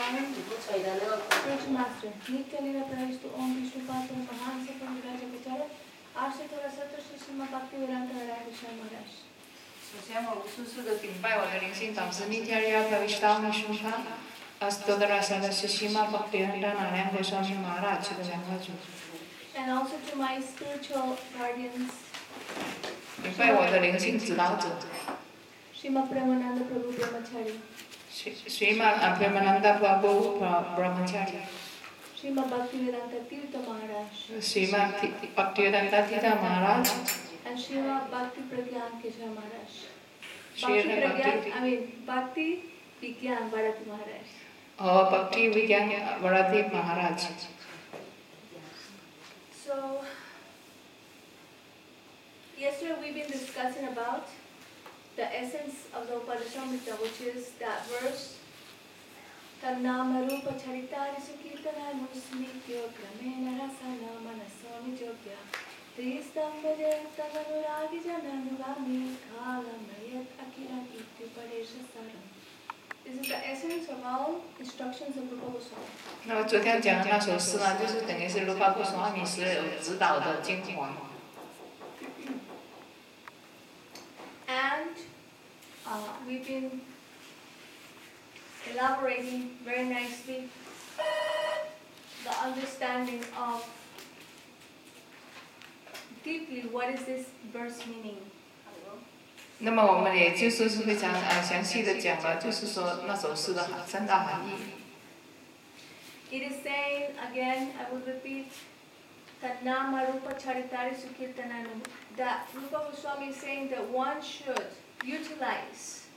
Spiritual Master, Nitya Lila Pravistu Om Vishnu Patra Mahan Sapam Viraja Kachara, Arshatora Sato Shishima Bhaktivedanta Radha Maharaj. 首先，我无数次的禀拜我的灵性导师Nitya Lila Pravistu Vishnu Patra Arshatora Sato Shishima Bhaktivedanta Radha Maharaj 的两个主。And also to my spiritual guardians. 禀拜我的灵性指导者。Srimad Premananda Prabhu Brahmachari. Srimad Premananda Prabhu Brahmachari. Srimad Bhaktivedanta Tirtha Maharaj. Srimad Bhaktivedanta Tirtha Maharaj. And Srimad Bhakti Pragyan Keshav Maharaj. Bhakti Vigyan Bharati Maharaj. Oh, Bhakti Vigyan Bharati Maharaj. So, yesterday we've been discussing about the essence of the Upadestamrta, which is that verse, Tannama Rupa Charitari Sukirtana Nusmityo Gramena Rasana Manaswami Jogya Tristambhaja Tamanuragi Jananugami Kalamayat Akiran Upadesha Saram. This is the essence of all instructions of Rupa Goswami. 那我昨天讲的那首诗呢，就是等于是卢巴古索阿米所有指导的精华。And we've been elaborating very nicely the understanding of deeply what is this verse meaning. 那么我们也就是非常详细的讲了，就是说那首诗的三大含义。It is saying again, I will repeat, Tannama Rupa Charitari Sukirtananu. That Rupa Goswami is saying that one should utilize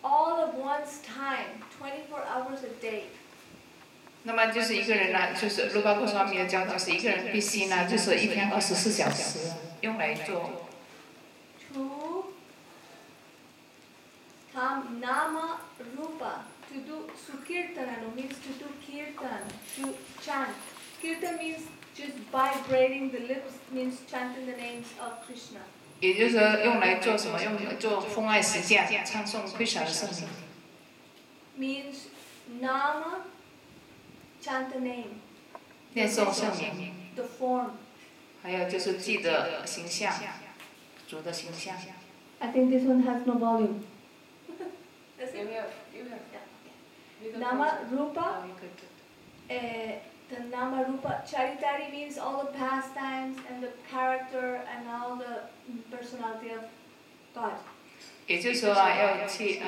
all of one's time, 24 hours a day. 那么就是一个人呢，就是卢巴古索米的教导是一个人必须呢，就是一天24小时用来做。To Nama Rupa, to do Sukirtananu means to do kirtan, to chant. Kirtan means just vibrating the lips, means chanting the names of Krishna. 也就是说用来做什么？用来做奉爱实践，唱诵Krishna的圣名。Means Nama, chant the name. 念诵圣名。The form. 还有就是记得形象，主的形象。I think this one has no volume. Nama Rupa. The Nama Rupa Charitari means all the pastimes and the character and all the personality of God. 也就是说啊，要去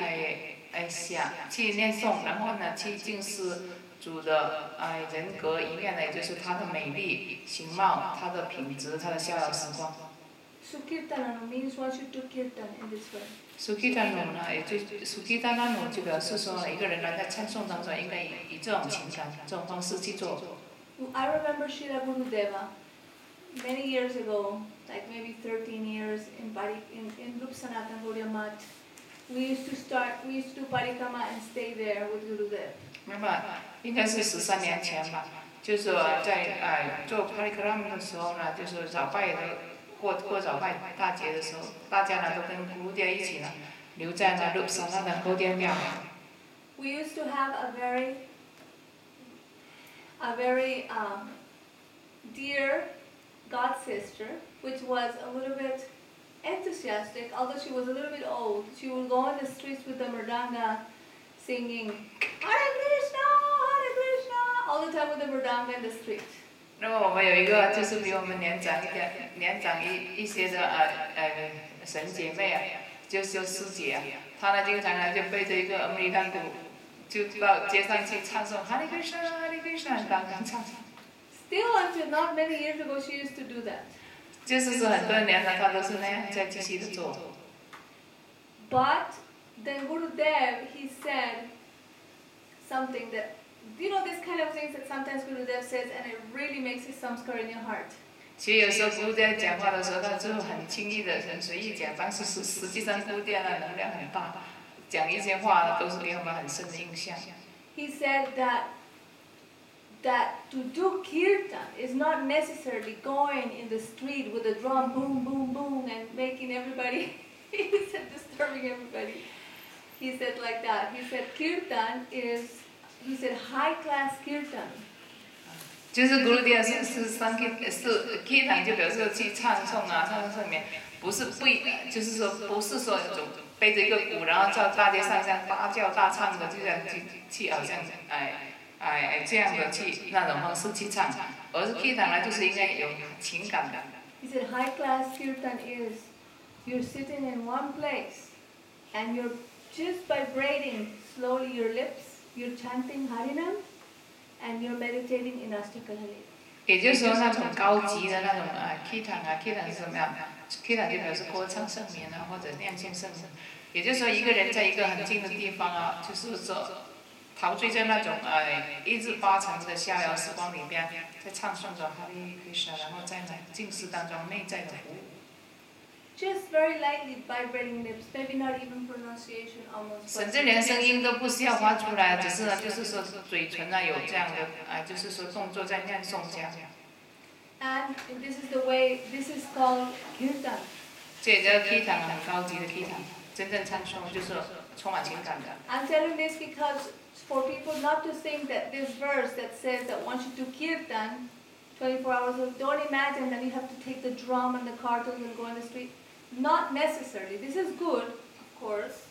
想去念诵，然后呢去敬思主的人格一面呢，也就是他的美丽形貌、他的品质、他的逍遥时光。Sukirtananu means one should do kirtan in this way. Sukirtananu 呢，也就 Sukirtananu 就表示说一个人呢在唱诵当中应该以这种情感、这种方式去做。I remember Srila Gurudeva many years ago, like maybe 13 years in Rup Sanatana Gaudiya Math. We used to do parikrama and stay there with Gurudev. 那么应该是13年前吧，就是在做 parikrama 的时候呢，就是早拜的过早拜大节的时候，大家呢都跟Gurudev一起呢留在那 Rup Sanatana Gaudiya庙。We used to have a very dear god sister, which was a little bit enthusiastic, although she was a little bit old. She would go on the streets with the mridanga, singing Hare Krishna, Hare Krishna, all the time with the mridanga in the street. 那么我们有一个就是比我们年长一些的神姐妹啊，就是师姐啊，她呢经常呢就背着一个阿弥陀鼓，就到街上去唱诵 Hare Krishna Hare Krishna 刚刚唱。Still until not many years ago, she used to do that. 就是说很多年了，她都是那样在继续的做。But then Gurudev, he said something that, you know, this kind of things that sometimes Gurudev says, and it really makes a samskar in your heart. 其实有时候Gurudev讲话的时候，他就很轻易的、很随意讲，但是实际上Gurudev的能量很大，讲一些话都是给我们很深的印象。He said that to do kirtan is not necessarily going in the street with a drum boom boom boom and making everybody and disturbing everybody. He said like that. He said kirtan is, he said high class kirtan. 就是古鲁迪亚是上是 kirtan 就表示去唱诵啊，唱诵圣名，不是就是说不是说那种背着一个鼓，然后在大街上像大叫大唱的，就像去好像这样的去那种方式去唱，而是 kirtan 呢就是应该有情感的。He said high class kirtan is you're sitting in one place and you're just vibrating slowly your lips, you're chanting Harinam and you're meditating in Ashtakala. 也就是说，那种高级的那种kirtan 是什么样？kirtan 就表示歌唱圣名啊，或者念诵圣名。也就是说，一个人在一个很静的地方啊，就是说陶醉在那种一日八成的逍遥时光里边，在唱诵着哈利奎沙，然后在静思当中内在的服务。Just very lightly vibrating lips, maybe not even pronunciation almost. 甚至连声音都不需要发出来，只是呢，就是说嘴唇啊有这样的就是说动作在念诵这样。And this is the way. This is called kirtan. 这也叫 kirtan 很高级的 kirtan， 真正唱诵就是充满情感的。I'm telling this because for people not to think that this verse that says that once you do kirtan, 24 hours, don't imagine that you have to take the drum and the cartons and go on the street. Not necessarily. This is good, of course.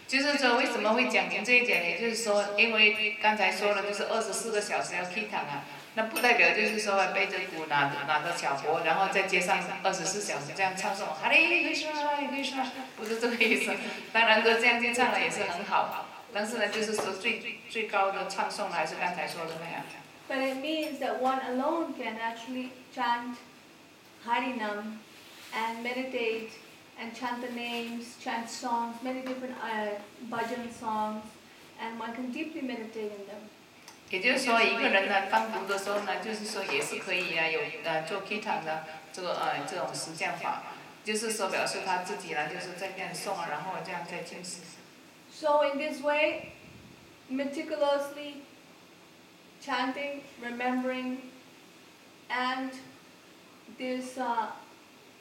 就是说为什么会讲明这一点呢？就是说，因为刚才说了，就是24个小时要 kirtan 啊，那不代表就是说背着鼓拿着小钵，然后在街上24小时这样唱诵，哈利奎沙，哈利奎沙，不是这个意思。当然，这样去唱了也是很好，但是呢，就是说最高的唱诵还是刚才说的那样。But it means that one alone can actually chant Harinam and meditate and chant the names, chant songs, many different bhajan songs, and one can deeply meditate in them. 也就是说，一个人呢，单独的时候呢，就是说也是可以有做 kirtan 的这种实践法，就是说表示他自己呢，就是在念诵啊，然后这样在静思。So in this way, meticulously chanting, remembering, and this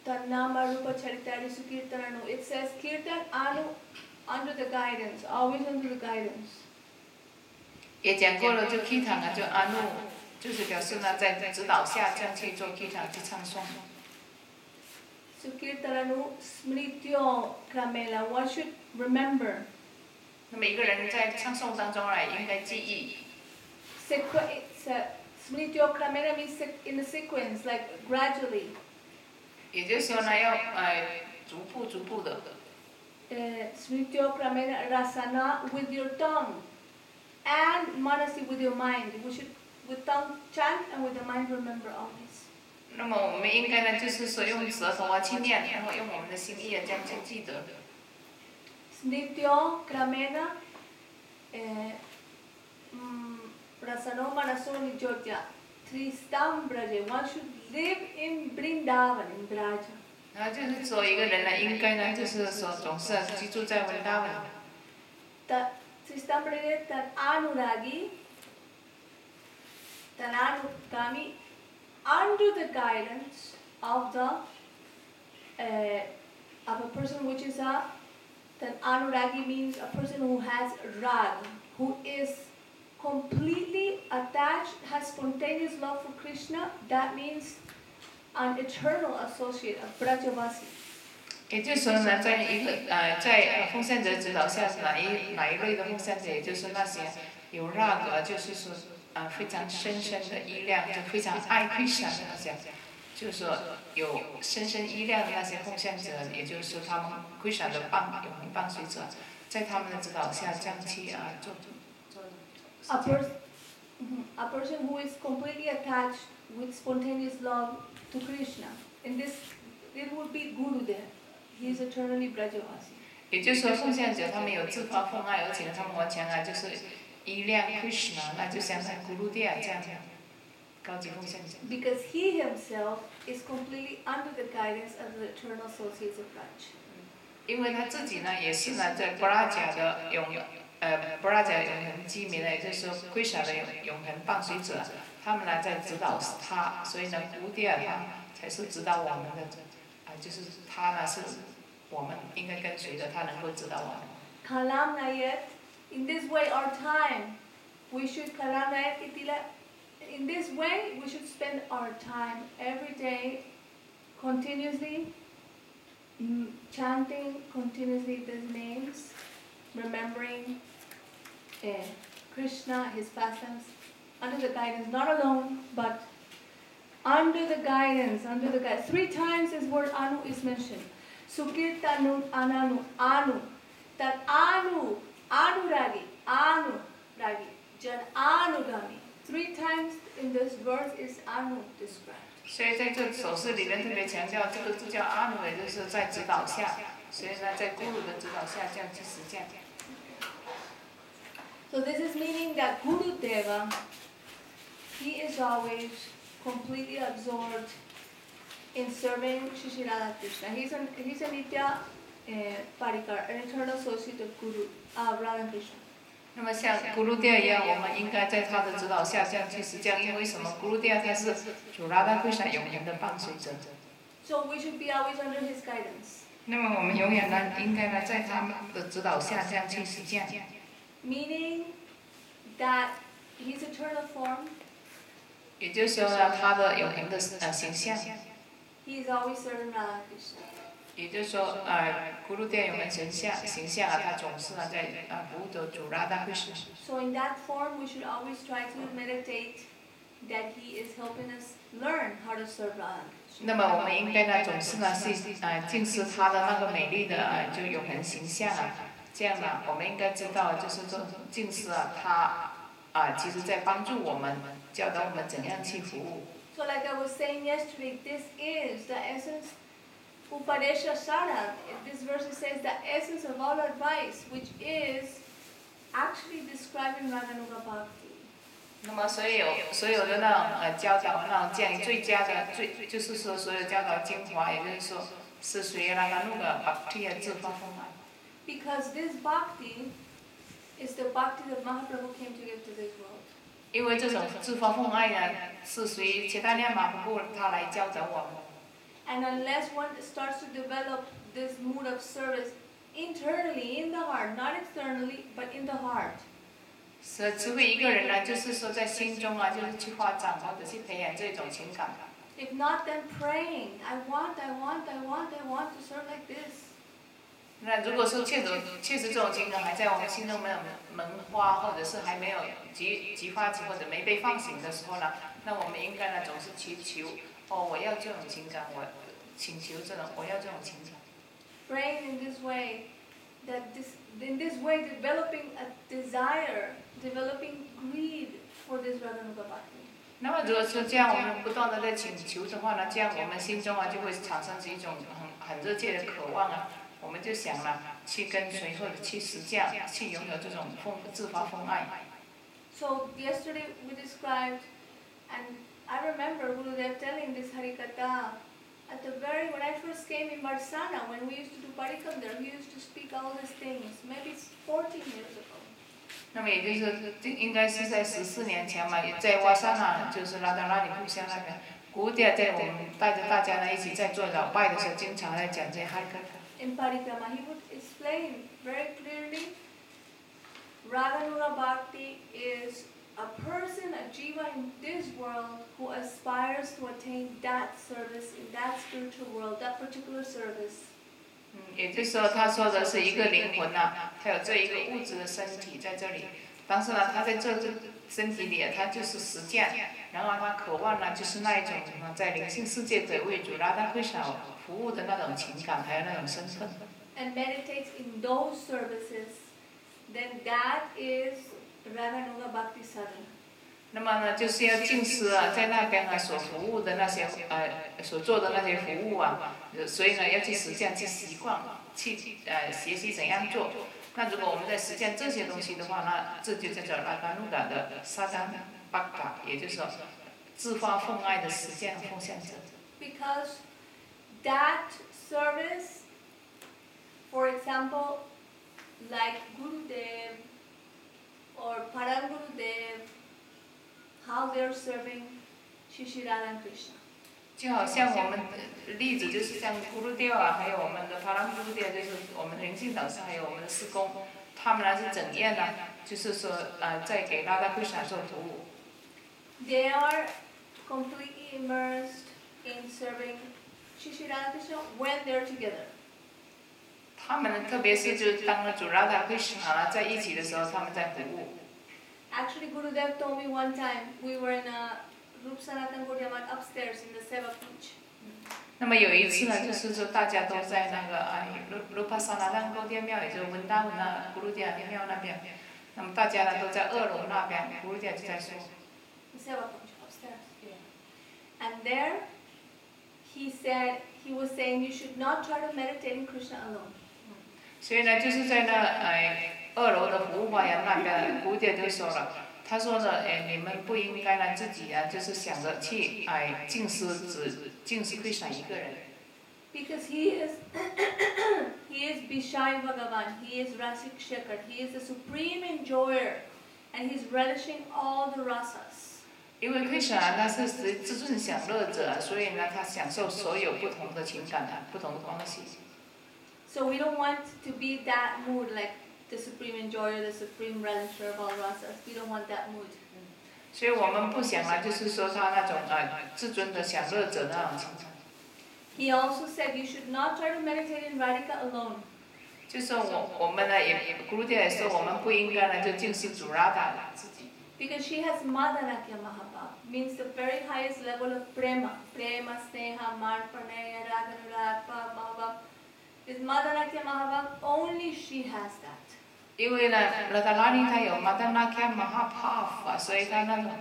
Tanama Rupa Charitari Sukirtanu. It says Kirtan Anu under the guidance, always under the guidance. 也讲过了，就 kirtan 啊，就安怒，就是表示呢，在指导下这样去做 kirtan 去唱诵。Sukirtanu Smrityo Kramela. One should remember. 那么一个人在唱诵当中啊，应该记忆。Smrityo Kramela means in the sequence, like gradually. 也就是说呢，要逐步的。Smrityo Kramela Rasana with your tongue. And manasi with your mind. We should with tongue chant and with the mind remember always. 那么我们应该呢，就是说用舌头啊去念，然后用我们的心意啊这样去记得。Smrityo Kramena Rasano Manaso Nijotya Tristam Braja. One should live in Brindavan, in Braja. 然后就是说一个人呢，应该呢，就是说总是居住在温达文。Tristam Braja Tan Anuragi, Tan Anukami, under the guidance of a person which is Tan Anuragi means a person who has rag, who is completely attached, has spontaneous love for Krishna. That means an eternal associate, a Brajavasi. 也就是说呢，在奉献者指导下，哪一类的奉献者，也就是那些有 rag， 就是说非常深的依恋，就非常爱 Krishna 的那些，就是说有深依恋的那些奉献者，也就是说他们 Krishna 的永恒伴随者，在他们的指导下，这样去做。A person who is completely attached with spontaneous love to Krishna. In this, it would be Guru there. He is eternally Brajavasi. 也就是说，奉献者他们有自发奉爱，而且他们完全就是依恋 Krishna， 那就像Guru Dia 这样高级奉献者。Because he himself is completely under the guidance of the eternal associates of Raj. 因为他自己呢，也是呢在 Braja 的Braja 永恒居民呢，也就是说 Krishna 的永恒伴随者，他们呢在指导他，所以呢 Guru Dia 他才是指导我们的，就是他呢是我们应该跟随的，他能够指导我们。kalamnayet. In this way, our time, we should kalamnayet itila. In this way, we should spend our time every day continuously chanting continuously these names, remembering Krishna, his pastimes, under the guidance, not alone, but under the guidance, 3 times this word anu is mentioned. Sukirtanu, ananu, anu. That anu, anuragi, jan anugami. 3 times in this verse is anu described. 所以在这首诗里面特别强调，这个就叫阿努，也就是在指导下，所以呢，在咕噜的指导下这样去实践。So this is meaning that Guru Deva, he is always completely absorbed in serving Shri Radha Krishna. He's a Nitya Parikar, an eternal associate of Guru, Radha Krishna. 那么像咕噜爹一样，我们应该在他的指导下这样去实践，因为什么？咕噜爹他是主拉达奎萨永恒的伴随者。So we should be always under his guidance. 那么我们永远呢，应该呢，在他的指导下这样去实践。Meaning that his eternal form. 也就是说呢，他的永恒的形象。He is always serving Radha Krishna. 也就是说，咕噜爹永恒形象啊，他总是呢在服务着主拉达奎萨。So in that form, we should always try to meditate that he is helping us learn how to serve Radha Krishna. 那么我们应该呢，总是呢去敬视他的那个美丽的就永恒形象啊，这样呢，我们应该知道，就是说敬视啊，他其实在帮助我们，教导我们怎样去服务。So like I was saying yesterday, this is the essence. Upadestamrta, this verse says the essence of all advice, which is actually describing Raganuga Bhakti. 那么所有的那种教导那种建议最佳的就是说所有教导精华，也就是说是属于Raganuga Bhakti 的自发风爱。Because this Bhakti is the Bhakti that Mahaprabhu came to give to this world. 因为这种自发风爱呢，是属于其他念马普布他来教导我们。And unless one starts to develop this mood of service internally in the heart, not externally, but in the heart. 除非一个人呢，就是说在心中啊，就是去发展或者去培养这种情感。If not, then praying, I want to serve like this. 那如果说确实这种情感还在我们心中没有萌发，或者是还没有激发起或者没被放醒的时候呢，那我们应该呢总是祈求。我要这种情感，我请求这种，我要这种情感。Praying in this way, developing a desire, developing greed for this Raganuga Bhakti. 那么如果说这样，我们不断的在请求的话呢，这样我们心中啊就会产生一种很热切的渴望啊，我们就想了去跟随或者去实践，去拥有这种自发风爱。So yesterday we described and. I remember Gurudev telling this Harikatha when I first came in Barsana, when we used to do Parikam there, he used to speak all these things, maybe 14 years ago. 那么也就是应该是在14年前嘛，在瓦萨那，就是拉达拉里故乡那边，古典在我们带着大家呢一起在做祷拜的时候，经常在讲这些哈里卡塔。In Parikrama, he would explain very clearly, Raganuga Bhakti is a person, a jiva in this world who aspires to attain that service in that spiritual world, that particular service. 也就是说，他说的是一个灵魂呐，他有这一个物质的身体在这里，但是呢，他在这身体里，他就是实践，然后他渴望呢，就是那一种在灵性世界的为主拉达奎萨服务的那种情感，还有那种身份。And meditates in those services, then that is Raganuga Bhakti Sadhana. 那么呢，就是要敬师啊，在那边啊所服务的那些所做的那些服务啊，所以呢要去实践、去习惯、去学习怎样做。那如果我们在实践这些东西的话，那这就叫做拉达努达的萨达巴嘎，也就是说自发奉爱的实践奉献者。Because that service, for example, like Gurudev or Param Gurudev, how they're serving Shri Radha Krishna. 就好像我们的例子就是像咕噜调啊，还有我们的帕朗咕噜调，就是我们灵性导师，还有我们的师公，他们呢是怎样呢？就是说在给Radha Krishna做服务。They are completely immersed in serving Shri Radha Krishna when they're together. 他们特别是就当了主Radha Krishna在一起的时候，他们在服务。Actually, Gurudev told me one time we were in a Rup Sanatan Gaudiya Math upstairs in the Seva Kunj. 那么有一次呢，就是说大家都在那个Rupa Sanatan Gaudiya庙，也就是文达文那Gurudev庙那边。那么大家呢都在2楼那边，Gurudev就在说。The Seva Kunj upstairs. Yeah. And there, he was saying you should not try to meditate in Krishna alone. 所以呢，就是在那2楼的服务花园那边，Gurudev就说了。他说呢，你们不应该呢自己就是想着去敬师Krishna 一个人。Because he is Bishai Bhagavan, he is Rasik Shekhar, he is the supreme enjoyer, and he's relishing all the rasas. 因为 Krishna 他是至尊享乐者，所以呢他享受所有不同的情感不同的关系。So we don't want to be that mood like the supreme enjoyer, the supreme relisher of all rasas. We don't want that mood. 所以我们不想啊，就是说他那种至尊的享乐者那种情况。He also said you should not try to meditate in Radhika alone. 就是我们呢也Gurudev也说我们不应该呢就敬信主Radha自己。Because she has Madanakya Mahabhav, means the very highest level of prema, sneha, marpaneya, raganurag, mahabhav. With Madanakya Mahabhav, only she has that. 因为呢，Radharani 她有 Madanakya Mahabhav 所以她那种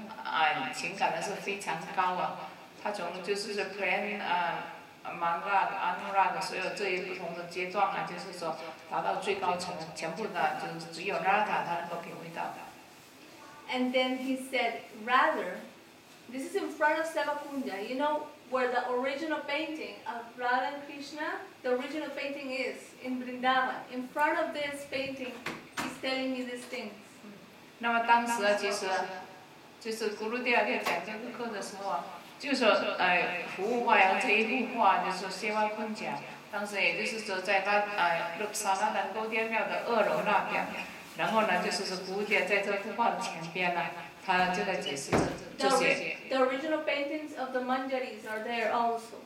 情感呢是非常高啊。她从就是Prem Manrag Anurag 所有这一不同的阶段啊，就是说达到最高层，全部的就是只有 Radha 她能够品味到。And then he said, rather, this is in front of Seva Kunja, you know where the original painting of Radha and Krishna, the original painting is in Vrindavan. In front of this painting, he's telling me these things. 那么当时其实就是Gurudev在讲这个课的时候就说服务画呀这一幅画就是说Seva Kunja，当时也就是说在Rup Sanatan Gaudiya庙的2楼那边。然后呢，就是说Gurudev在这幅画的前边呢，他就在解释这些。The original paintings of the Manjaris are there also.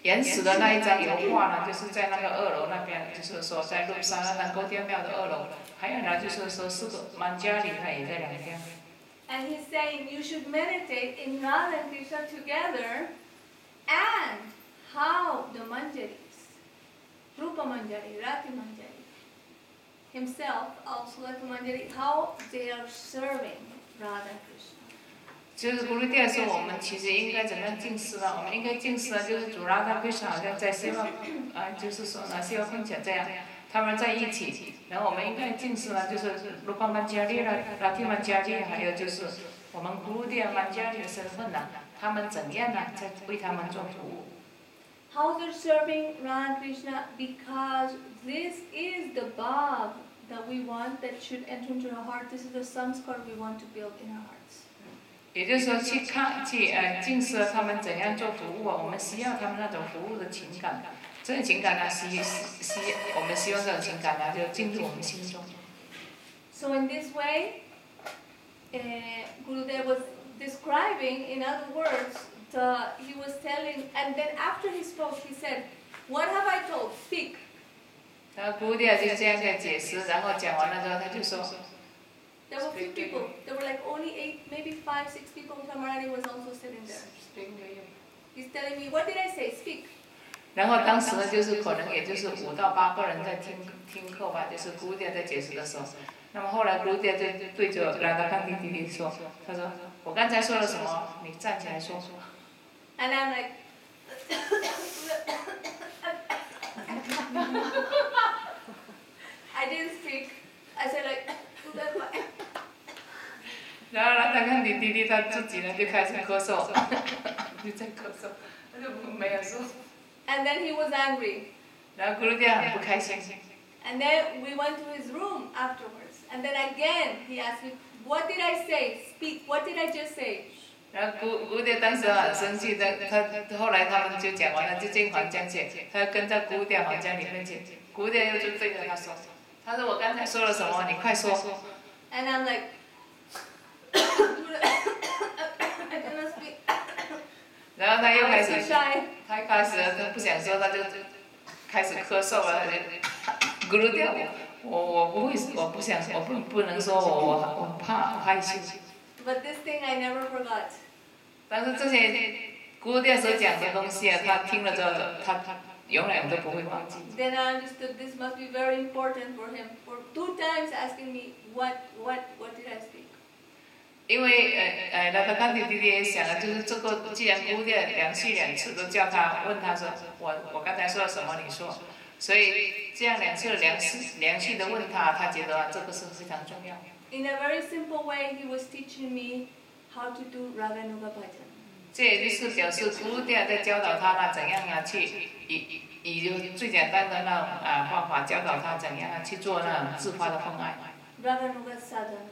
原始的那一张油画呢，就是在那个2楼那边，就是说在Rup Sanatan Gaudiya庙的2楼。还有呢，就是说4个Manjari呢也在两边。And he's saying you should meditate in Radha and Krishna together, and how the Manjaris, Rupa Manjari, Rati Manjari, himself also like Manjari, how they are serving Radha and Krishna. 就是Gurudev说我们其实应该怎么样敬师呢？我们应该敬师呢，就是主Radha Krishna好像在Seva就是说呢Seva Kunja这样，他们在一起。然后我们应该敬师呢，就是 Rupa Manjari 啦、Rati Manjari， 还有就是我们Gurudev Manjari 的身份呢，他们怎样呢，在为他们做服务。How they're serving Radha and Krishna, because this is the bhav that we want, that should enter into our heart. This is the samskar we want to build in our hearts. 也就是说，去敬师他们怎样做服务啊？我们需要他们那种服务的情感，这种情感呢，我们希望这种情感呢，就进入我们心中。So in this way, Gurudev was describing, in other words, he was telling, and then after he spoke, he said, "What have I told? Speak." 然后Gurudev就这样在解释，然后讲完了之后，他就说。There were few people. There were like only 8, maybe 5, 6 people. Tamarani was also sitting there. He's telling me, "What did I say? Speak." 然后当时呢，就是可能也就是5到8个人在听课吧，就是Gurudev在解释的时候。那么后来Gurudev就对着Radha Kanti弟弟说：“他说我刚才说了什么？你站起来说。” And I'm like, I didn't speak. I said like, 然后Radha Kanti弟弟他自己呢就开始咳嗽，就在咳嗽，他就没有说。And then he was angry. 然后Gurudev很不开心。And then we went to his room afterwards. And then again he asked me, "What did I say? Speak. What did I just say?" 然后Gurudev当时很生气的，他后来他们就讲完了，就进房间去，他跟在Gurudev房间里面去，Gurudev又就对着他说，他说我刚才说了什么？你快说。And I'm like, I cannot speak. 然后他又开 I'm 始 so shy. 他一开始他不想说，他就开始咳嗽了，他就咕噜掉。我不会，我不想，我不能说我怕害羞。But this thing I never forgot. 但是这些咕噜掉所讲的东西啊，他听了之后，他永远都不会忘记。Then I understood this must be very important for him. For 2 times asking me what did I speak. 因为Radha Kanti弟弟也想了，就是这个既然咕噜掉2次都叫他问他说，我刚才说了什么？你说。所以这样2次连续的问他，他觉得这个是非常重要。In a very simple way, he was teaching me how to do Raga Nuga Bhajan. 这也就是表示咕噜掉在教导他呢，怎样去以最简单的那种方法教导他怎样去做那种自发的奉爱。Raga Nuga Sadhana.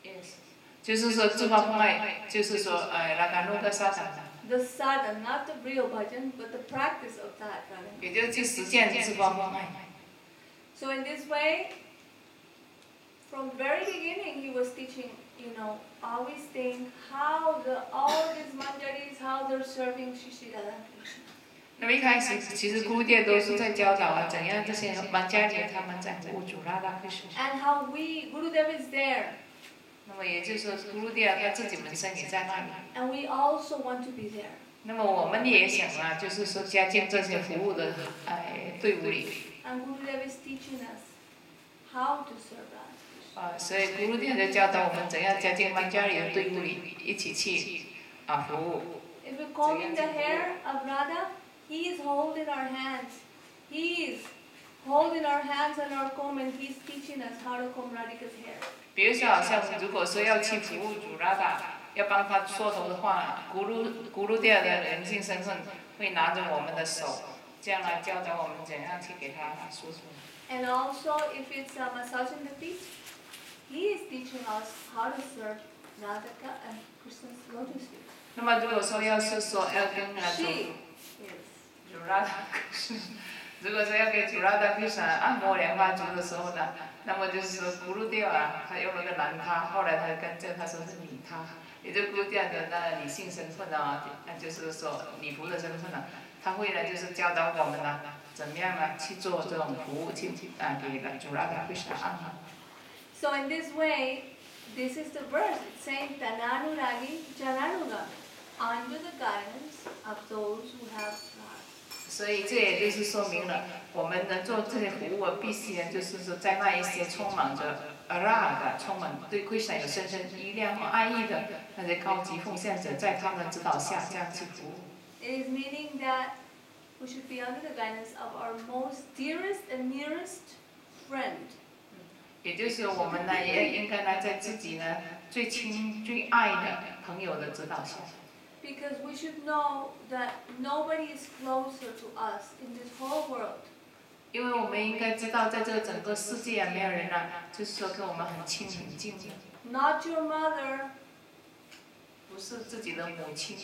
Yes. 就是说自发奉爱，就是说Raga Nuga Sadhana。The sadhana, not the real bhajan, but the practice of that. 也就是去实践自发奉爱。So in this way, from very beginning, he was teaching. Always think how all these manjaris, how they're serving Shri Radha Krishna. 那么一开始，其实咕噜掉都是在教导怎样这些曼加里他们在服务主Radha Krishna。And how Gurudev is there. 那么也就是说，咕噜掉他自己本身也在那里。And we also want to be there. 那么我们也想啊，就是说加进这些服务的队伍里。And Gurudev is teaching us how to serve Radha. 所以咕噜掉就教导我们怎样加进曼加里的队伍里，一起去服务。If we're combing the hair of Radha, he is holding our hands. He is holding our hands and our comb, and he's teaching us how to comb Radhika's hair. 比如说，好像如果说要去服务主Radha，要帮他梳头的话，咕噜掉的灵性身份会拿着我们的手，这样来教导我们怎样去给他梳头。And also, if it's massaging the feet, he is teaching us how to serve Radhika and Krishna's lotus feet. 那么如果说要是说要跟主Radha Krishna，如果说要给主Radha Krishna按摩莲花足的时候呢，那么就是说咕噜掉他用了个男他，后来他跟着他说是女他，也就咕噜掉的那女性身份就是说女仆的身份他会呢就是教导我们怎么样去做这种服务，去给主Radha Krishna按摩。So in this way, this is the verse. It's saying Tananuragi Jananuga, under the guidance of those who have Radha. 所以这也就是说明了，我们能做这些服务，必须就是说在那一些充满着Radha、充满对 Krishna 有深深依恋和爱意的那些高级奉献者，在他们的指导下这样去服务。It is meaning that we should be under the guidance of our most dearest and nearest friend. 也就是我们也应该在自己最亲最爱的朋友的指导下。Because we should know that nobody is closer to us in this whole world. 因为我们应该知道，在这整个世界没有人就是说跟我们很亲很近的。Not your mother. 不是自己的母亲。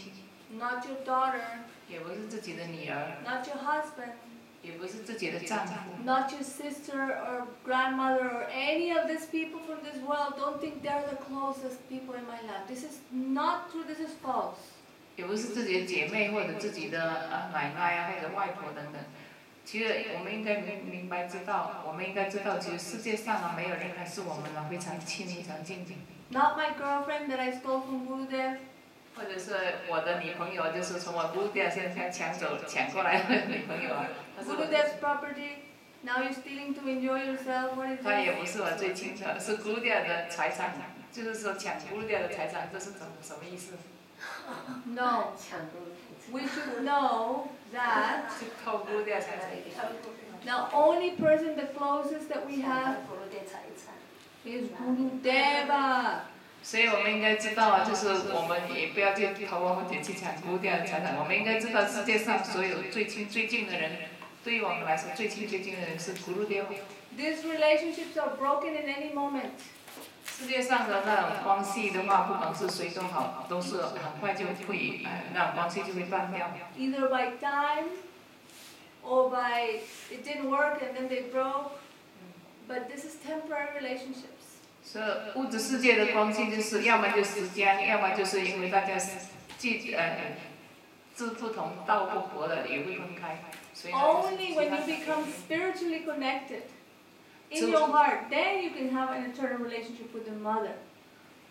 Not your daughter. 也不是自己的女儿。Not your husband. 也不是自己的丈夫。Not your sister or grandmother or any of these people from this world. Don't think they're the closest people in my life. This is not true. This is false. 也不是自己的姐妹或者自己的奶奶或者外婆等等。其实我们应该明白知道，我们应该知道，其实世界上没有人是我们非常亲非常近的。Not my girlfriend that I stole from Gurudev. 或者是我的女朋友，就是从我Gurudev身上抢过来的女朋友Gurudev's property. Now you're stealing to enjoy yourself. What is 他也不是我最亲的，是Gurudev的财产，就是说抢Gurudev的财产，这是什么意思？ No. We should know that the only person the closest that we have is Gurudeva. 所以我们应该知道就是我们也不要去偷或者去抢Gurudev的财产。我们应该知道世界上所有最亲最近的人，对于我们来说最亲最近的人是Gurudev。These relationships are broken in any moment. 世界上的那种关系的话，不管是谁都好，都是很快就会那种关系就会断掉。Either by time, or by it didn't work and then they broke. But this is temporary relationships. 所以物质世界的关系就是要么就时间，要么就是因为大家志不同道不合的也会分开。Only when you become spiritually connected in your heart, then you can have an eternal relationship with your mother.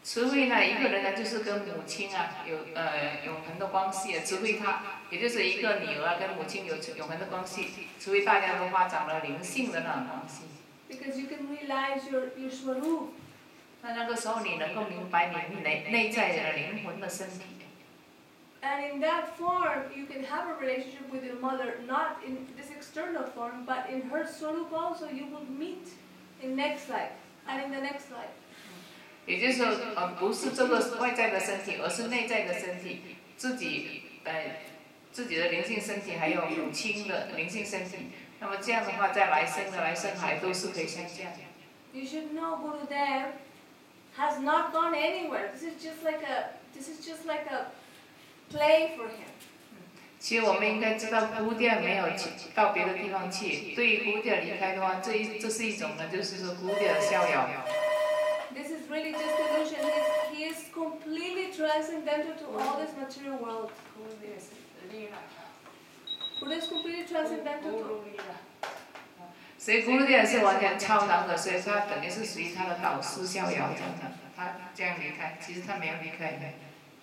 除非呢，一个人呢就是跟母亲啊有永恒的关系啊，除非他，也就是一个女儿跟母亲有永恒的关系，除非大家都发展了灵性的那种关系。Because you can realize your swarup. 那个时候你能够明白你内在的灵魂的身体。And in that form, you can have a relationship with your mother, not in this external form, but in her swarup also. You will meet in next life and in the next life. 也就是说，不是这个外在的身体，而是内在的身体，自己的灵性身体，还有母亲的灵性身体。那么这样的话，在来生的来生海都是可以相见的。You should know Gurudev has not gone anywhere. This is just like a play for him. 其实我们应该知道，古典没有到别的地方去。对于古典离开的话，这是一种呢，就是说古典的逍遥。This is really just illusion. He is completely transcendental to all this material world. Buddha is completely transcendental to. 所以古典是完全超然的，所以他等于是属于他的导师逍遥这样的。他这样离开，其实他没有离开的。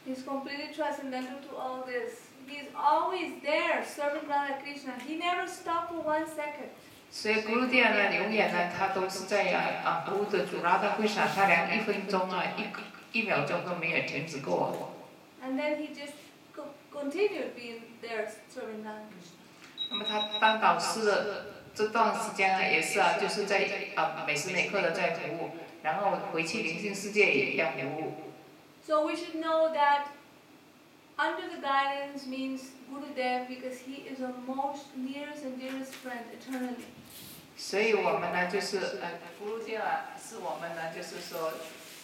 He's completely transcendental to all this. He's always there serving Radha Krishna. He never stopped for 1 second. 所以古典呢，永远呢，他都是在服务的主Radha Krishna，他连1分钟啊，一秒钟都没有停止过。And then he just continued being there serving Radha Krishna. 那么他当导师的这段时间呢，也是啊，就是在每时每刻的在服务，然后回去灵性世界也一样服务。So we should know that under the guidance means Gurudev because he is our most nearest and dearest friend eternally. 所以我们呢，就是Gurudev是我们呢，就是说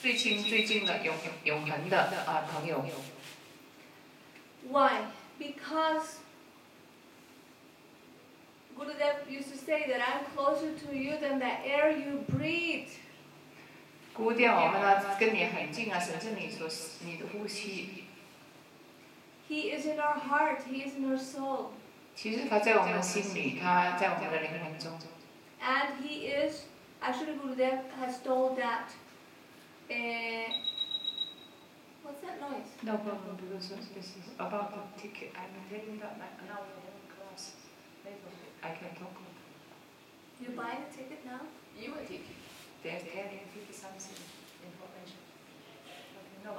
最亲最近的永恒的朋友。Why? Because Gurudev used to say that I'm closer to you than the air you breathe. 古典我们呢跟你很近啊，甚至你的呼吸。He is in our heart. He is in our soul. 其实他在我们心里，他在我们的灵魂中。And he is actually Gurudev has told that. What's that noise? No problem, because this is about the ticket. I'm taking that now in the class. Later I can talk. You're buying a ticket now? You a ticket. They're telling people something information.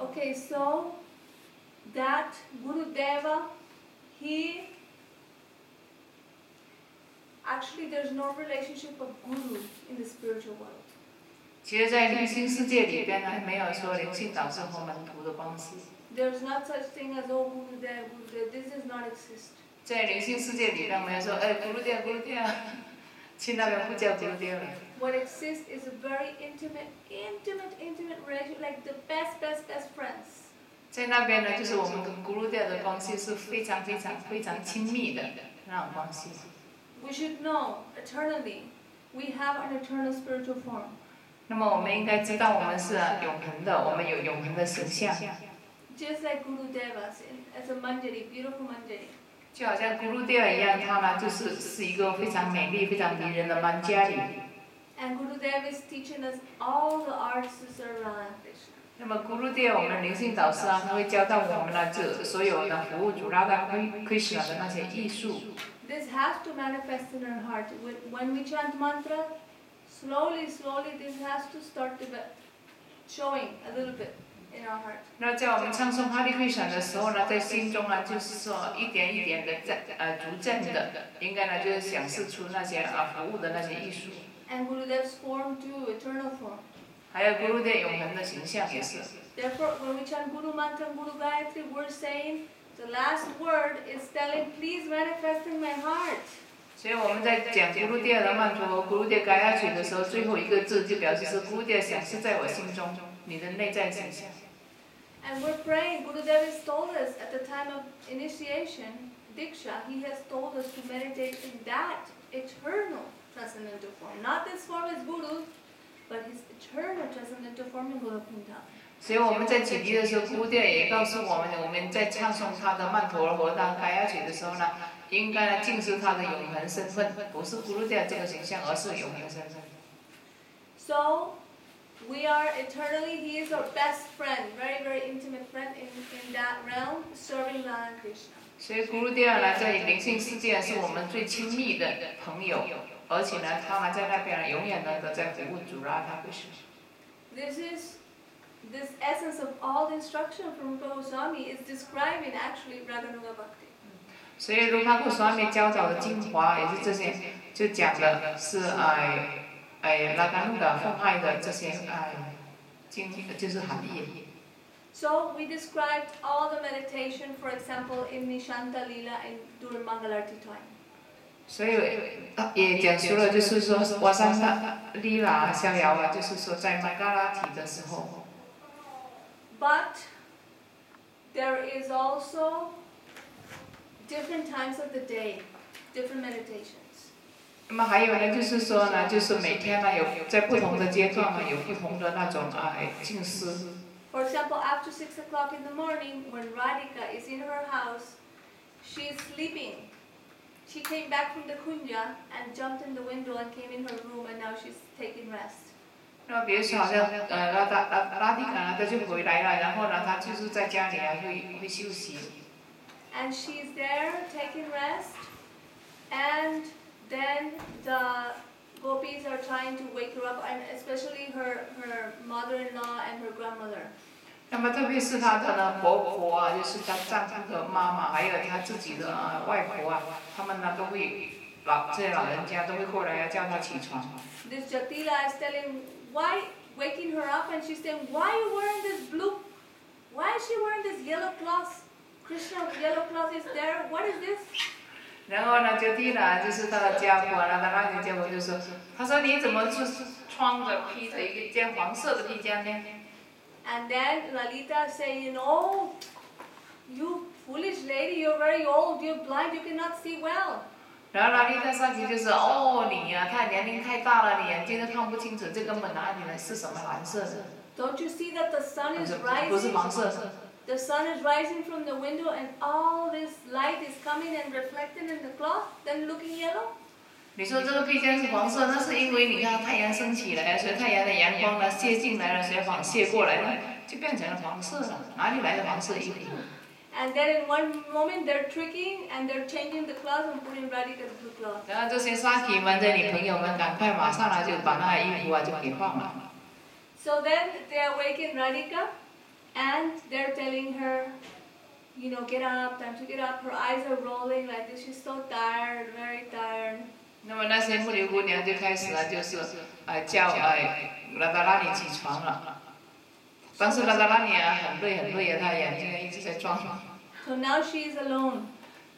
Okay, so that Gurudeva, actually there's no relationship of guru in the spiritual world. 其实，在灵性世界里边呢，没有说灵性导师和门徒的关系。There's not such thing as Gurudev. This does not exist. 在灵性世界里边没有说Gurudev，去那边不叫Gurudev了。What exists is a very intimate relationship, like the best friends. 在那边呢，就是我们跟Gurudev的关系是非常亲密的那种关系。We should know eternally, we have an eternal spiritual form. 那么我们应该知道，我们是永恒的，我们有永恒的形象。Just like Gurudeva as a manjari, beautiful manjari. 就好像Gurudev一样，他呢就是一个非常美丽、非常迷人的manjari。And Gurudev is teaching us all the arts to serve Radha Krishna. 那么Gurudev我们灵性导师啊，他会教导我们呢，这所有的服务主Radha Krishna的那些艺术。This has to manifest in our heart. When we chant mantra, slowly, this has to start showing a little bit in our heart. 那在我们唱诵哈利krishna的时候呢，在心中啊，就是说一点一点的逐渐的，应该呢就是显示出那些服务的那些艺术。And Gurudev's form too, eternal form. 还有Gurudev永恒的形象也是。Therefore, when we chant Guru Mantra and Guru Gayatri, we're saying the last word is telling, please manifest in my heart. 所以我们在讲Gurudev的曼陀和Gurudev Gayatri的时候，最后一个字就表示是Gurudev显示在我心中，你的内在形象。And we're praying. Gurudev has told us at the time of initiation, Diksha, he has told us to meditate in that eternal transcendental form. Not this form is Guru, but his eternal transcendental form in Golokunta. 所以我们在起立的时候，古典也告诉我们在唱诵他的曼陀罗佛达嘎雅曲的时候呢，应该呢敬视他的永恒身份，不是古典这个形象，而是永恒身份。So, we are eternally, he is our best friend, very, very intimate friend in that realm, serving Radha Krishna. 所以古典呢，在灵性世界是我们最亲密的朋友，而且呢，他们在那边永远呢都在服务主拉他的事。This essence of all the instruction from Rupa Goswami is described in actually Raganuga Bhakti. 所以如帕古swami教导的精华也是这些，就讲的是拉嘎努的奉爱的这些就是含义。So we described all the meditation, for example, in Nishanta Lila and during Mangalarti time. 所以也讲述了，就是说瓦桑萨利拉逍遥啊，就是说在曼嘎拉提的时候。But there is also different times of the day, different meditations. 那么还有呢，就是说呢，就是每天呢有在不同的阶段呢有不同的那种静思。For example, after 6 o'clock in the morning, when Radhika is in her house, she is sleeping. She came back from the kunja and jumped in the window and came in her room, and now she's taking rest. 那么比如说好像拉蒂卡他就回来了，然后呢他就是在家里会休息。And she's there taking rest, and then the gopis are trying to wake her up, and especially her mother-in-law and her grandmother. 那么特别是她的婆婆啊，就是她丈夫的妈妈，还有她自己的外婆啊，他们呢都会这些老人家都会过来叫她起床。This Jatila is waking her up, and she's saying, "Why are you wearing this blue? Why is she wearing this yellow cloth? Krishna yellow cloth is there. What is this?" 然后呢，Jatila就是她的家婆，然后她那个家婆就说：“她说你怎么就是穿着披着一件黄色的披肩呢？” And then Lalita saying, "Oh, you foolish lady, you're very old, you're blind, you cannot see well." 然后拉丽塔上去就是哦，你呀，太年龄太大了，你眼睛都看不清楚，这根本哪里来是什么蓝色的？ Don't you see that the sun is 不是 rising? 黄色。 The sun is rising from the window, and all this light is coming and reflected in the cloth, then looking yellow. 你说这个披肩是黄色，那是因为你看太阳升起来，所以太阳的阳光呢泄进来了，所以泄过来了，就变成了黄色了。哪里来的黄色衣服？ And then in one moment they're tricking and they're changing the cloth and putting Radhika's blue cloth. 然后这些沙提们的女朋友们，赶快马上来就把那衣服就给换了。 So then they awaken Radhika, and they're telling her, get up, time to get up. Her eyes are rolling like this. She's so tired, very tired. 那么那些木牛姑娘就开始了，就是叫拉达拉尼起床了。但是拉达拉尼啊很累啊，她眼睛一直在转。So now she is alone.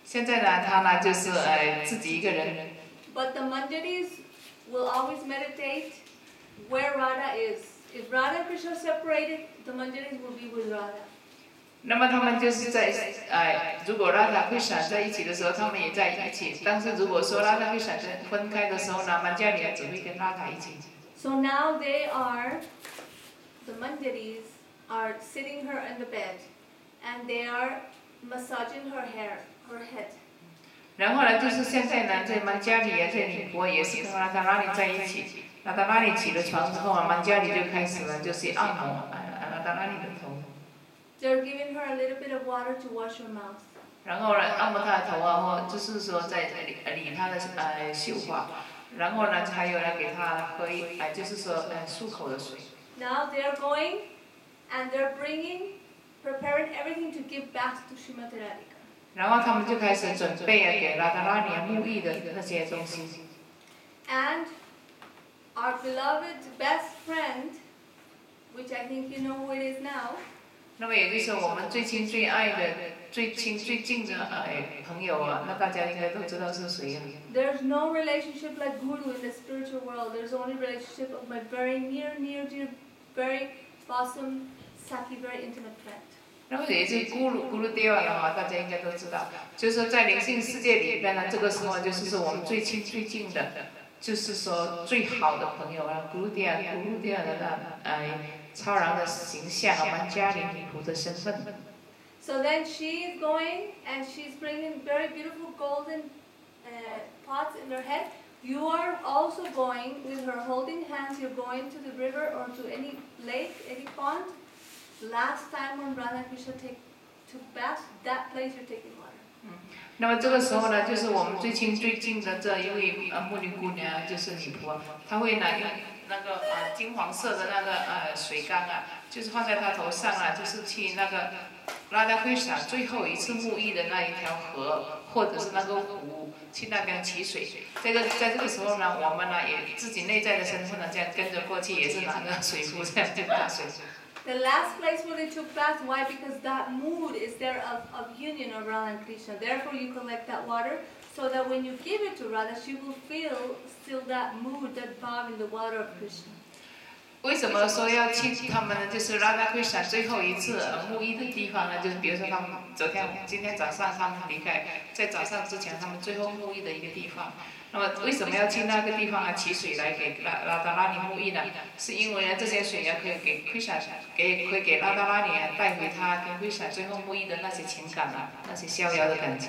现在呢，她呢就是自己一个人。But the Manjaris will always meditate where Radha is. If Radha and Krishna are separated, the Manjaris will be with Radha. 那么他们就是在如果拉达Krishna在一起的时候，他们也在一起；但是如果说拉达Krishna分开的时候呢，曼迦里只会跟拉达一起。So now the Manjaris are sitting her in the bed, and they are massaging her head. 然后呢，就是现在呢，这曼迦里这女婆也是跟拉达拉里在一起。拉达拉里起了床之后啊，曼迦里就开始了，就是按摩拉达拉里的头。 They're giving her a little bit of water to wash her mouth. 然后呢，按摩她的头啊，或就是说在理她的秀发，然后呢，还有呢，给她喝就是说漱口的水。Now they're going, and they're preparing everything to give bath to Srimati Radhika. 然后他们就开始准备给拉达拉尼沐浴的那些东西。And our beloved best friend, which I think you know who it is now. 那么也就是我们最亲最爱的、最亲最近的朋友啊，那大家应该都知道是谁啊 There's no relationship like Guru in the spiritual world. There's only relationship of my very near, dear, very awesome, Saki, very intimate friend. 然后也是咕噜爹的话，大家应该都知道，就是在灵性世界里边呢，这个时候就是说我们最亲最近的、就是说最好的朋友啊，古鲁迪亚的超然的形象，我们家里女仆的身份。So then she is going and she's bringing very beautiful golden pots in her head. You are also going with her holding hands. You're going to the river or to any lake, any pond. Last time when Radha Krishna took bath, that place you're taking water. 那么这个时候呢，就是我们最近的这一位牧女姑娘，就是女仆，她会拿用那个金黄色的那个水缸啊，就是放在她头上啊，就是去那个Radha Krishna最后一次沐浴的那一条河，或者是那个湖，去那边取水。在这个时候呢，我们呢也自己内在的身份呢，这样跟着过去，也是拿着水壶这样去打水。The last place where they took bath, why? Because that mood is there of union of Radha and Krishna. Therefore, you collect that water so that when you give it to Radha, she will feel still that mood, that bhav in the water of Krishna. 为什么说要去他们就是 Radha Krishna 最后一次沐浴的地方呢？就是比如说他们今天早上他们离开，在早上之前他们最后沐浴的一个地方。那么为什么要去那个地方取水来给拉达拉尼沐浴呢？是因为呢这些水可以给 Krishna 可以给拉达拉尼带回他跟 Krishna 最后沐浴的那些情感那些逍遥的感觉。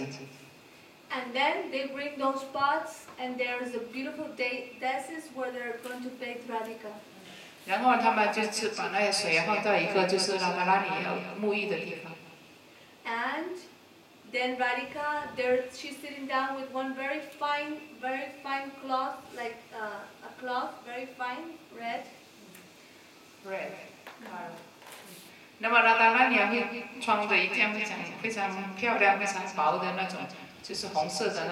And then they bring those pots, and there is a beautiful day. This is where they're going to bathe Radhika. 然后他们就是把那些水放到一个就是拉达拉尼要沐浴的地方。And then Radhika, she's sitting down with one very fine cloth, like a cloth, very fine, red. Red. 那么拉达拉尼会穿着一件非常漂亮、非常薄的那种，就是红色的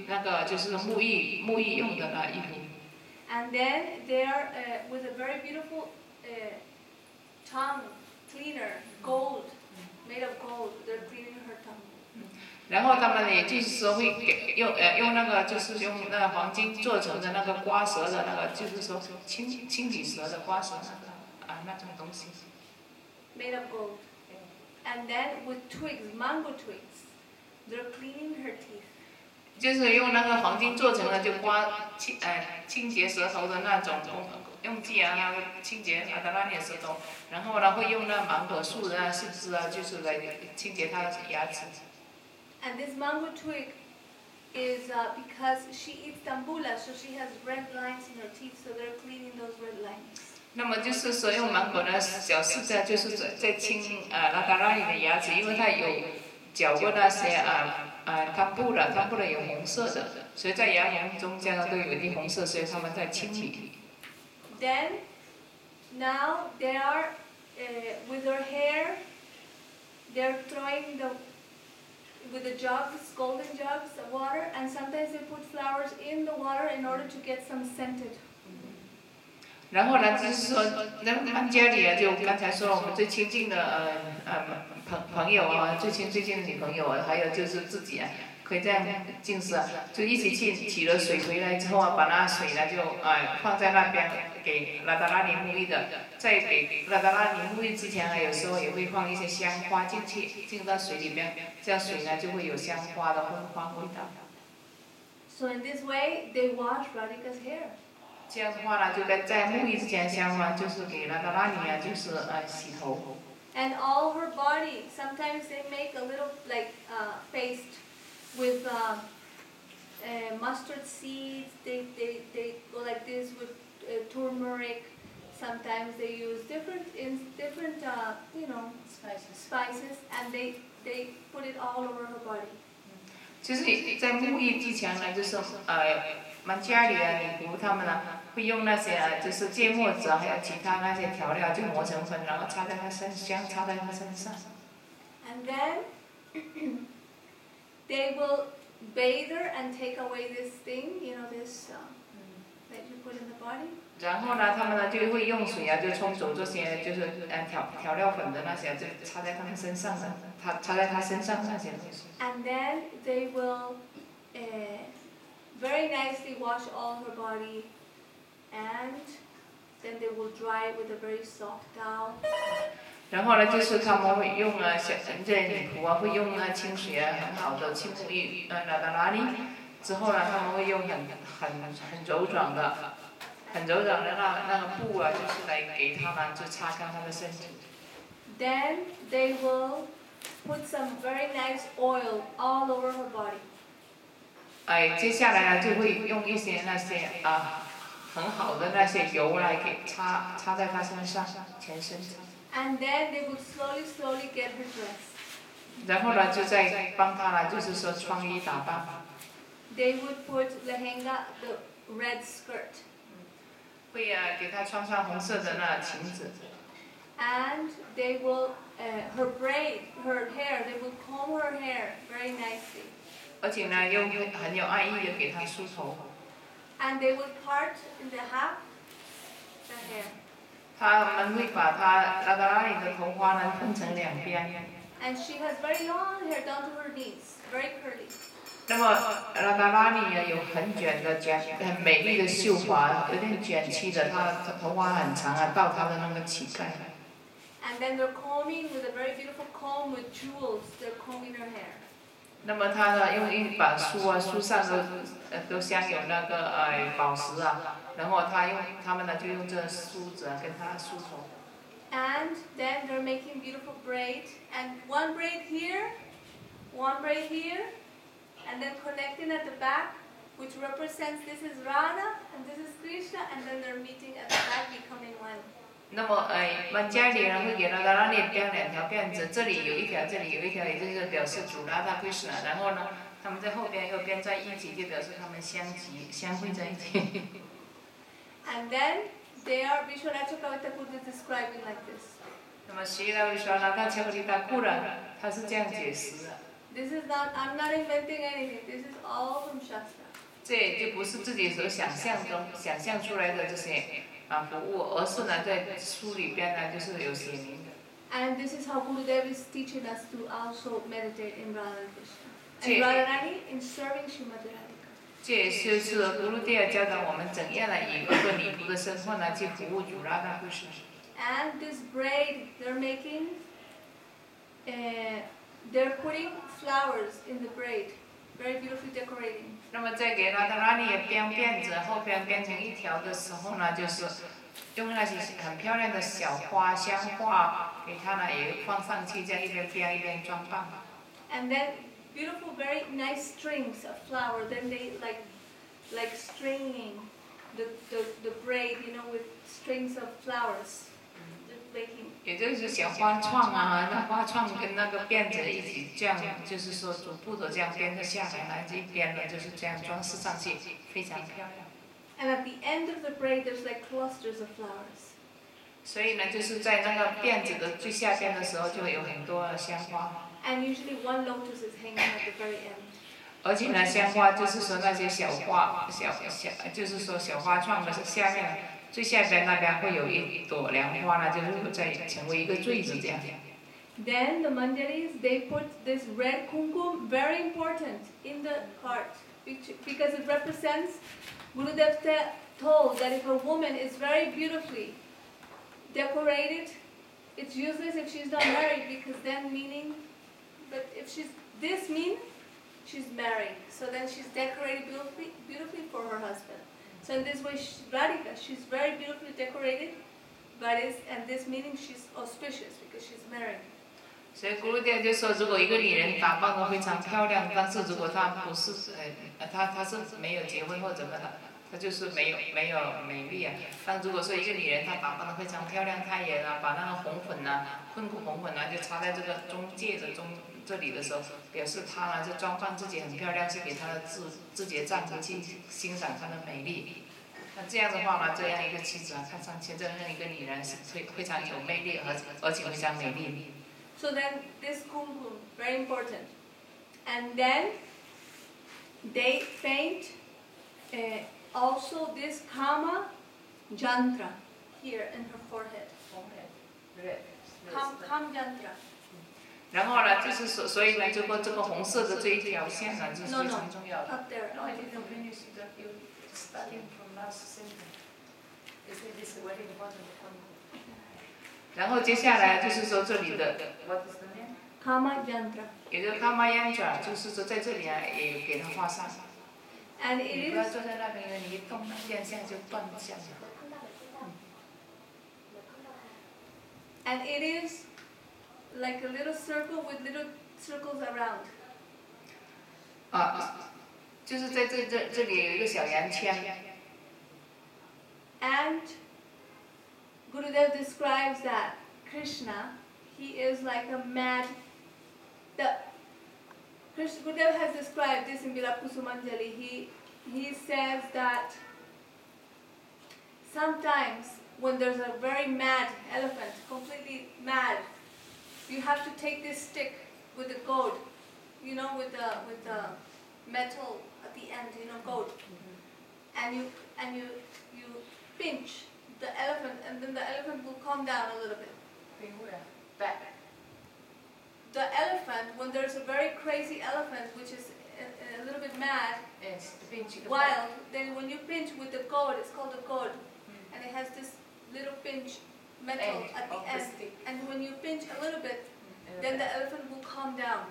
那个就是沐浴用的那衣服。And then they are with a very beautiful tongue cleaner, gold, made of gold. They're cleaning her tongue. 然后他们也就是说会用那个就是用那个黄金做成的那个刮舌的那个，就是说清理舌的刮舌那种东西。Made of gold. And then with twigs, mango twigs, they're cleaning her teeth. 就是用那个黄金做成的，就清洁舌头的那种用剂那个清洁拉达拉尼的舌头，然后呢会用那芒果树的树枝就是来清洁她的牙齿。And this mango twig is because she eats tambula, so she has red lines in her teeth, so they're cleaning those red lines. 那么就是说用芒果的小树枝，就是在清拉达拉尼的牙齿，因为它有嚼过那些汤布了有红色的，所以在牙龈中间都有一点红色，所以他们在清理。Then, now they are with her hair. They're throwing with the jugs, golden jugs of water, and sometimes they put flowers in the water in order to get some scented. 然后呢，就是说，那家里就刚才说我们最亲近的朋友最近的女朋友还有就是自己可以这样进食就一起去取了水回来之后把那水呢就放在那边给拉达拉尼沐浴的，在给拉达拉尼沐浴之前有时候也会放一些香花进到水里边，这样水呢就会有香花的芬芳味道。So in this way, they wash Radhika's hair. 这样的话呢，就在沐浴之前香花就是给拉达拉尼就是洗头。And all her body, sometimes they make a little like paste with mustard seeds. They go like this with turmeric. Sometimes they use different spices, and they put it all over her body. 就是在沐浴之前呢，就是们家里女仆他们会用那些就是芥末籽还有其他那些调料就磨成粉，然后擦在她身上。And then they will bathe her and take away this thing, this that you put in the body. 然后呢，他们就会用水就冲走这些就是调料粉的那些，就擦在他们身上的，擦在她身上那些东西。And then they will very nicely wash all her body, and then they will dry it with a very soft towel. 然后呢，就是他们会用这女仆会用清水很好的去沐浴拉达拉尼，之后呢，他们会用很柔软的那个布啊，就是来给他们就擦干他的身体。Then they will put some very nice oil all over her body. 接下来呢，就会用一些那些很好的那些油来给擦在她身上全身。And then they would slowly get her dressed. 然后呢，就再帮她呢，就是说穿衣打扮。They would put lehenga, the red skirt. 会给她穿上红色的那裙子。And they will, her hair, they would comb her hair very nicely. 而且呢，又很有爱意的给她梳头。And they would part in the half the hair. 他们会把拉达拉里的头发呢分成两边。And she has very long hair down to her knees, very curly. 那么拉达拉里呢有很很美丽的秀发，有点卷曲的，她的头发很长到她的那个膝盖。And then they're combing with a very beautiful comb with jewels. They're combing her hair. 那么她呢用一把梳上都镶有那个宝石然后他们呢就用这梳子跟她梳头。And then they're making beautiful braid, and one braid here, and then connecting at the back, which represents this is Radha and this is Krishna, and then they're meeting at the back, becoming one. 那么曼加里人会给拉达拉里编两条辫子，这里有一条，这里有一条，也就是表示主拉达Krishna。然后呢，他们在后边又编在一起，就表示他们相会在一起。And then they are Vishwanath Chakravarti is describing like this. 那么希拉维说呢，他巧克力达库了，他是这样解释的。This is not, I'm not inventing anything. This is all from Shastra. 这就不是自己所想象出来的这些服务，而是呢在书里边呢就是有写明的。And this is how Gurudev is teaching us to also meditate in Radha Krishna. And Radharani in serving Srimati Radhika. 这也就是古鲁蒂尔教导我们怎样来以一个礼服的身份来去服务主拉达Krishna。And this braid they're making, they're putting flowers in the braid, very beautifully decorating. 那么在给拉达拉里编辫子，后边编成一条的时候呢，就是用那些很漂亮的小花、香花给它呢也放上去，这样一边编一边装扮。And then beautiful, very nice strings of flower. Then they like stringing the braid, with strings of flowers. 也就是小花串那花串跟那个辫子一起，这样就是说逐步的这样编着下来，这一边呢就是这样装饰上去，非常漂亮。And at the end of the braid, there's like clusters of flowers. 所以呢，就是在那个辫子的最下边的时候，就会有很多香花。And usually one lotus is hanging at the very end. 而且呢，香花就是说那些小花，就是说小花串的下面。最下边那边会有一朵莲花呢，就是在成为一个坠子这样。Then the Manjaris, they put this red kumkum, very important, in the heart, because it represents, Gurudev told that if a woman is very beautifully decorated, it's useless if she's not married, because then but if this means she's married, so then she's decorated beautifully for her husband. So in this way, Radhika, she's very beautifully decorated, and this meaning she's auspicious because she's married. 所以古鲁迪就说，如果一个女人打扮得非常漂亮，但是如果她不是她是没有结婚或怎么的，她就是没有美丽但如果说一个女人她打扮得非常漂亮，她也把那个红粉混骨红粉就插在这个中介的这里的时候，表示她呢就装扮自己很漂亮，是给她的自己的丈夫去欣赏她的美丽。那这样的话呢，这样一个妻子看上去这样一个女人是非常有魅力而且非常美丽。So then this kumkum, very important. And then they paint also this kama jantra here in her forehead. Kam jantra. 然后呢，就是所以呢，这个红色的这一条线呢，就是非常重要的。Up there. No, I didn't finish that. You starting from last sentence. This is very important. 然后接下来就是说这里的 what is the name? Kama jantra. 也就是 Kama Yantra， 就是说在这里也给它画上。And 你 it 不要 is 坐在那边，因为你一动，那电线就断线了。and it is like a little circle with little circles around. 就是在这里有一个小圆圈。And Gurudev describes that Krishna, he is like a mad. Gurudev has described this in Vilapusumanjali. He says that sometimes when there's a very mad elephant, completely mad, you have to take this stick with the goad, with the metal at the end, goad, and you pinch the elephant, and then the elephant will calm down a little bit. The elephant, when there's a very crazy elephant, which is a little bit mad, wild, then when you pinch with the goad, it's called a goad, and it has this little pinch metal at the end, and when you pinch a little bit, then the elephant will calm down.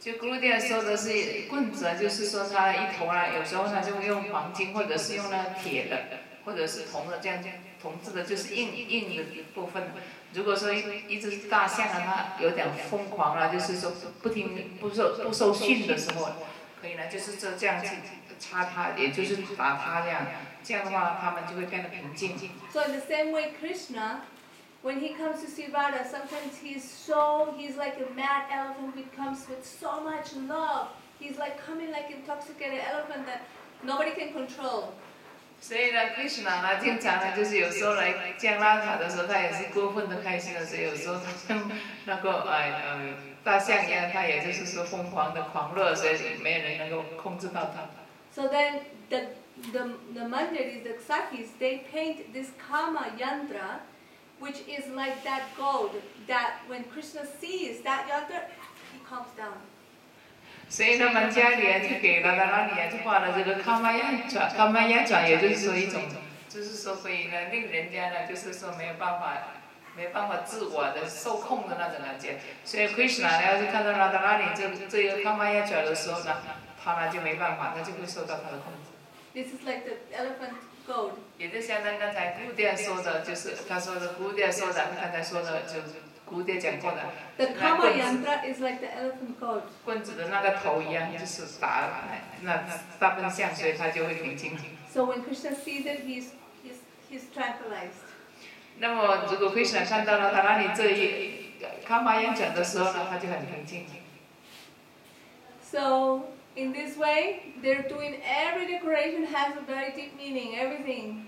就Gurudev说的是棍子，就是说它一头有时候它就用黄金，或者是用那铁的，或者是铜的这样铜制的，就是硬的部分。如果说一只大象它有点疯狂了，就是说不受训的时候，可以呢，就是这样去插它，也就是打它这样，这样的话它们就会变得平静。So in the same way, Krishna, when he comes to see Radha, sometimes he's like a mad elephant who comes with so much love. He's like coming like intoxicated elephant that nobody can control. 所以呢 ，Krishna 呢，经常呢，就是有时候来见拉塔的时候，他也是过分的开心的，所以有时候他像那个大象一样，他也就是说疯狂的狂热，所以没有人能够控制到他。So then the Manjaris, the Sakis, they paint this Kama Yantra, which is like that gold, that when Krishna sees that yantra, he calms down. 所以他们家里就给了他那里就画了这个卡玛耶转，也就是说一种，就是说可以呢令人家呢就是说没办法自我的受控的那种感觉。所以 Krishna 呢要是看到他的那里这个卡玛耶转的时候呢，他呢就没办法，他就会受到他的控制。This is like the elephant goad. 也就相当刚才Gurudev说的，就是他说的Gurudev说的，刚才说的就是。Gurudev 讲过的， The Kama Yantra is like the elephant goad. 棍子的那个头一样，就是打那大笨象，所以它就会平静。So when Krishna sees it, he's tranquilized. 那么如果 Krishna 看到了他那里这一卡玛耶转的时候呢，他就很平静。So in this way, they're doing every decoration has a very deep meaning, everything.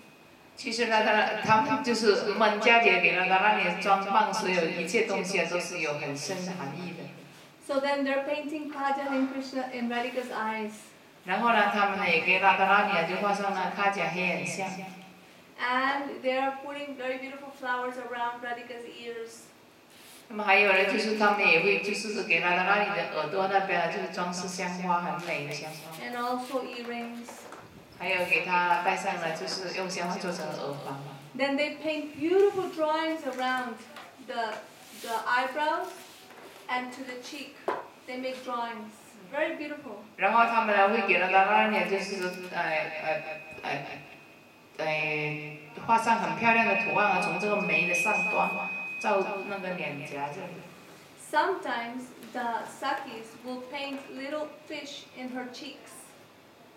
其实呢，他们就是们家里给了他那里装扮，所有一切东西都是有很深的含义的。So then they're painting Kajal and Krishna in Radhika's eyes. 然后呢，他们呢也给拉达拉尼就画上了卡甲黑眼像。And they are putting very beautiful flowers around Radhika's ears. 那么还有呢，就是他们也会就是给拉达拉尼的耳朵那边就是装饰香花，很美的香花。And also earrings. 还有给他戴上了，就是用香花做成耳环。Then they paint beautiful drawings around the eyebrows and to the cheek. They make drawings, very beautiful. 然后他们呢会给了他那里就是画上很漂亮的图案啊，从这个眉的上端到那个脸颊这里。Sometimes the Sakis will paint little fish in her cheeks.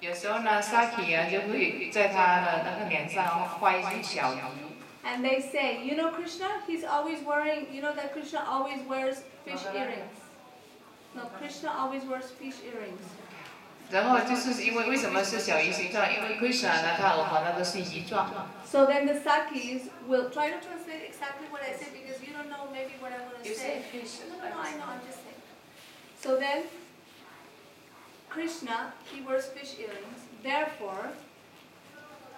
有时候呢 ，Saki 啊就会在他的那个脸上画一些小鱼。And they say, Krishna, he's always wearing, that Krishna always wears fish earrings. No, Krishna always wears fish earrings. 然后就是因为为什么是小鱼形状？因为 Krishna 呢，他耳环那都是鱼状。So then the Sakis will try to translate exactly what I said because you don't know maybe what I want to say. You say fish. No, I know, I'm just saying. So then. Krishna, he wears fish earrings. Therefore,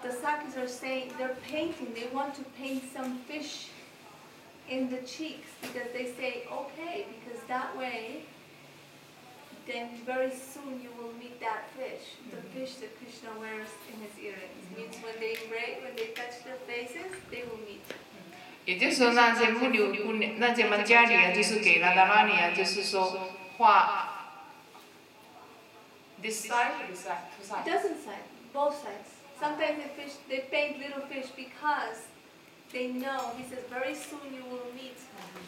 the Sakis are saying they're painting. They want to paint some fish in the cheeks because they say, okay, because that way, then very soon you will meet that fish, the fish that Krishna wears in his earrings. Means when they touch their faces, they will meet. 也就是说，那些木牛姑娘，那些们家里啊，就是给拉达拉尼啊，就是说画。This side or this side? Two It sides. doesn't side, both sides. Sometimes they paint little fish because they know, he says, very soon you will meet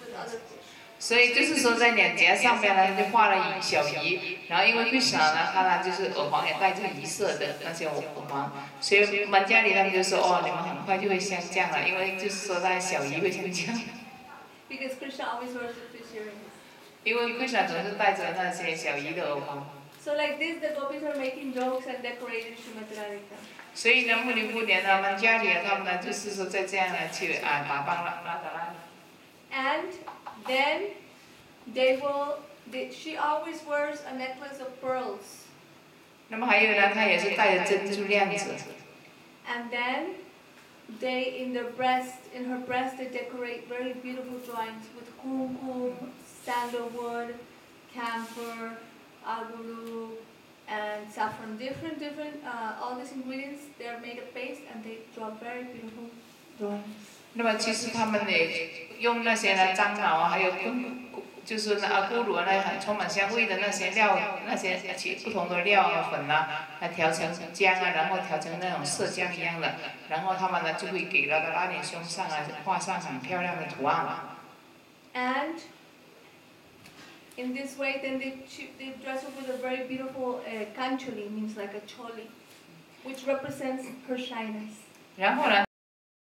with other fish. 所以就是说，在脸颊上面呢，就画了小鱼，然后因为 Krishna 呢，他呢就是耳环也戴着银色的那些耳环，所以满家里他们就说，哦，你们很快就会相降了，因为就是说那小鱼会相降。Because Krishna always wears the fish earrings. 因为 Krishna 总是戴着那些小鱼的耳环。So like this, the gopis are making jokes and decorating Srimati Radhika. 所以呢，穆尼姑娘呢，满家里他们呢，就是说在这样呢去打扮了And then she always wears a necklace of pearls. 那么还有呢，她也是戴着珍珠链子。And then in her breast, they decorate very beautiful drawings with kumkum, sandalwood, camphor, agulu, and saffron. Different, all these ingredients, they are made of paste and they draw very beautiful drawings. 那么其实他们也用那些呢樟脑啊，还有就是那阿咕噜那很充满香味的那些料，那些不同的料啊粉啊，来调成浆啊，然后调成那种色浆一样的，然后他们呢就会给那个拉脸胸上啊画上很漂亮的图案。And in this way, then they dress up with a very beautiful kancholi, means like a choli, which represents her shyness. 然后呢？